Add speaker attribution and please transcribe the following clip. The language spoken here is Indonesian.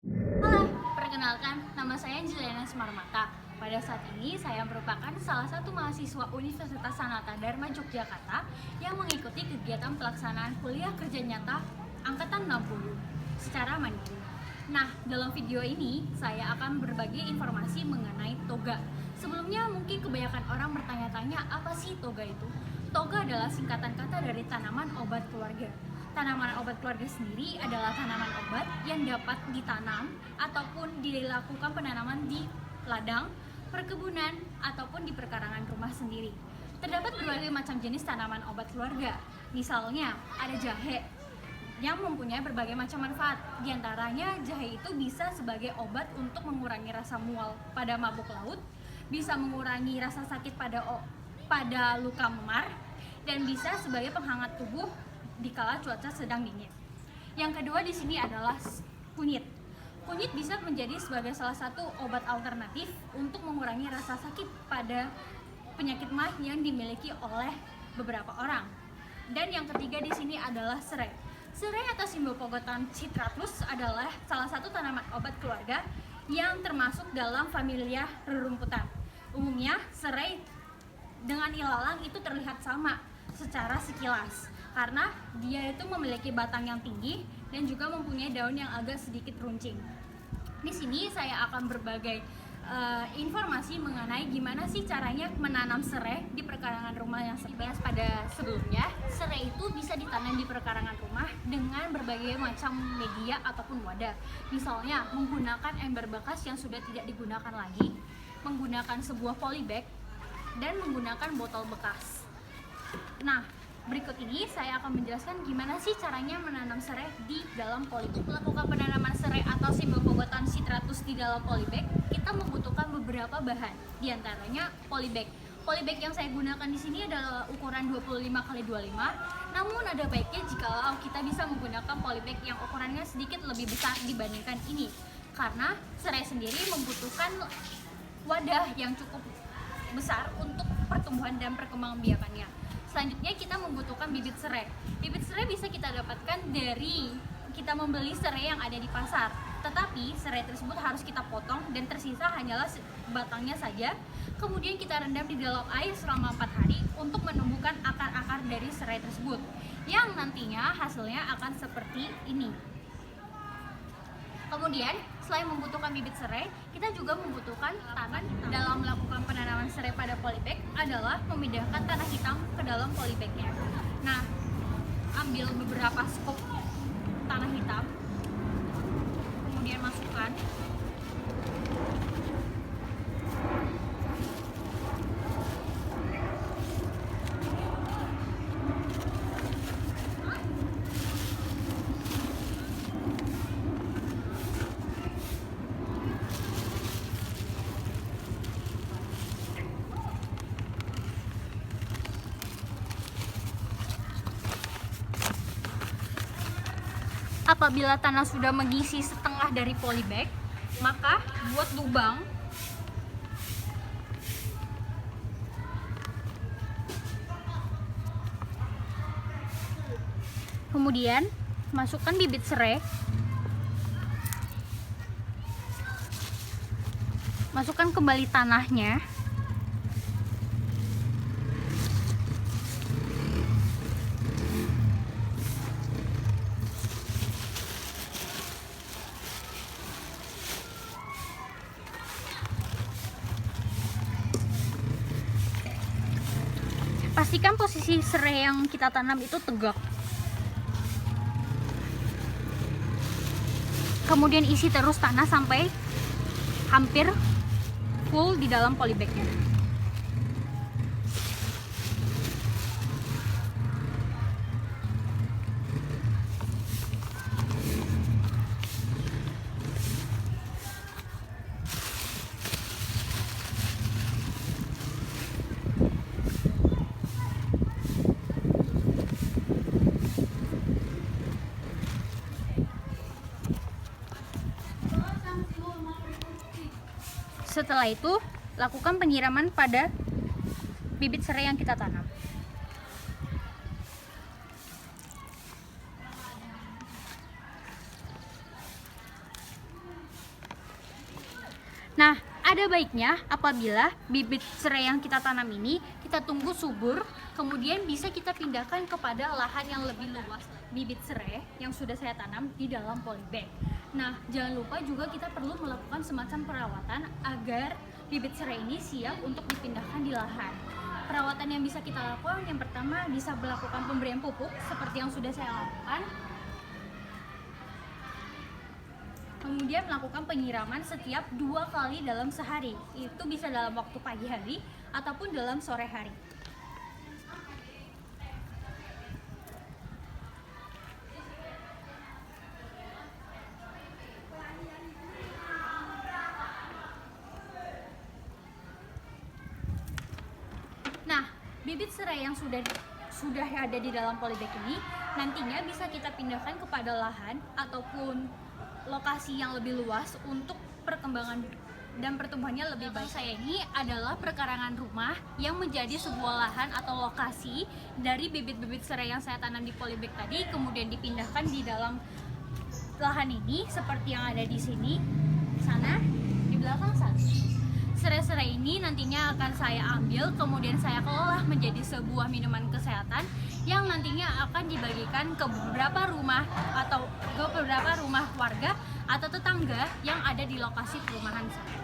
Speaker 1: Halo, perkenalkan, nama saya Juliana Sumarmata. Pada saat ini, saya merupakan salah satu mahasiswa Universitas Sanata Dharma Yogyakarta yang mengikuti kegiatan pelaksanaan kuliah kerja nyata Angkatan 60 secara mandiri. Nah, dalam video ini, saya akan berbagi informasi mengenai toga. Sebelumnya, mungkin kebanyakan orang bertanya-tanya, apa sih toga itu? Toga adalah singkatan kata dari tanaman obat keluarga. Tanaman obat keluarga sendiri adalah tanaman obat yang dapat ditanam ataupun dilakukan penanaman di ladang, perkebunan, ataupun di perkarangan rumah sendiri. Terdapat berbagai macam jenis tanaman obat keluarga. Misalnya, ada jahe yang mempunyai berbagai macam manfaat. Di antaranya, jahe itu bisa sebagai obat untuk mengurangi rasa mual pada mabuk laut, bisa mengurangi rasa sakit pada luka memar, dan bisa sebagai penghangat tubuh dikala cuaca sedang dingin. Yang kedua di sini adalah kunyit. Kunyit bisa menjadi sebagai salah satu obat alternatif untuk mengurangi rasa sakit pada penyakit mah yang dimiliki oleh beberapa orang. Dan yang ketiga di sini adalah serai. Serai atau Cymbopogoton citratus adalah salah satu tanaman obat keluarga yang termasuk dalam familia rerumputan. Umumnya serai dengan ilalang itu terlihat sama secara sekilas, karena dia itu memiliki batang yang tinggi dan juga mempunyai daun yang agak sedikit runcing. Di sini saya akan berbagai informasi mengenai gimana sih caranya menanam serai di perkarangan rumah yang sepias. Pada sebelumnya, serai itu bisa ditanam di perkarangan rumah dengan berbagai macam media ataupun wadah. Misalnya menggunakan ember bekas yang sudah tidak digunakan lagi, menggunakan sebuah polybag, dan menggunakan botol bekas. Nah, berikut ini saya akan menjelaskan gimana sih caranya menanam serai di dalam polybag. Melakukan penanaman serai atau Cymbopogoton citratus di dalam polybag, kita membutuhkan beberapa bahan. Di antaranya polybag. Polybag yang saya gunakan di sini adalah ukuran 25x25. Namun ada baiknya jika kita bisa menggunakan polybag yang ukurannya sedikit lebih besar dibandingkan ini, karena serai sendiri membutuhkan wadah yang cukup besar untuk pertumbuhan dan perkembangbiakannya. Selanjutnya kita membutuhkan bibit serai. Bibit serai bisa kita dapatkan dari kita membeli serai yang ada di pasar. Tetapi serai tersebut harus kita potong dan tersisa hanyalah batangnya saja. Kemudian kita rendam di dalam air selama 4 hari untuk menumbuhkan akar-akar dari serai tersebut, yang nantinya hasilnya akan seperti ini. Kemudian, selain membutuhkan bibit serai, kita juga membutuhkan tanah. Dalam melakukan penanaman serai pada polybag adalah memindahkan tanah hitam ke dalam polybagnya. Nah, ambil beberapa scoop tanah hitam, kemudian masukkan. Apabila tanah sudah mengisi setengah dari polybag, maka buat lubang. Kemudian masukkan bibit serai. Masukkan kembali tanahnya. Pastikan posisi serai yang kita tanam itu tegak. Kemudian isi terus tanah sampai hampir full di dalam polybagnya. Setelah itu, lakukan penyiraman pada bibit serai yang kita tanam. Nah, ada baiknya apabila bibit serai yang kita tanam ini kita tunggu subur, kemudian bisa kita pindahkan kepada lahan yang lebih luas bibit serai yang sudah saya tanam di dalam polybag. Nah, jangan lupa juga kita perlu melakukan semacam perawatan agar bibit serai ini siap untuk dipindahkan di lahan. Perawatan yang bisa kita lakukan, yang pertama bisa melakukan pemberian pupuk seperti yang sudah saya lakukan. Kemudian melakukan penyiraman setiap 2 kali dalam sehari. Itu bisa dalam waktu pagi hari ataupun dalam sore hari. Nah, bibit serai yang sudah ada di dalam polybag ini nantinya bisa kita pindahkan kepada lahan ataupun lokasi yang lebih luas untuk perkembangan dan pertumbuhannya lebih baik. Saya ini adalah perkarangan rumah yang menjadi sebuah lahan atau lokasi dari bibit-bibit serai yang saya tanam di polybag tadi, kemudian dipindahkan di dalam lahan ini seperti yang ada di sini, sana, di belakang sana. Serai-serai ini nantinya akan saya ambil, kemudian saya kelola menjadi sebuah minuman kesehatan yang nantinya akan dibagikan ke beberapa rumah atau ke beberapa rumah warga atau tetangga yang ada di lokasi perumahan saya.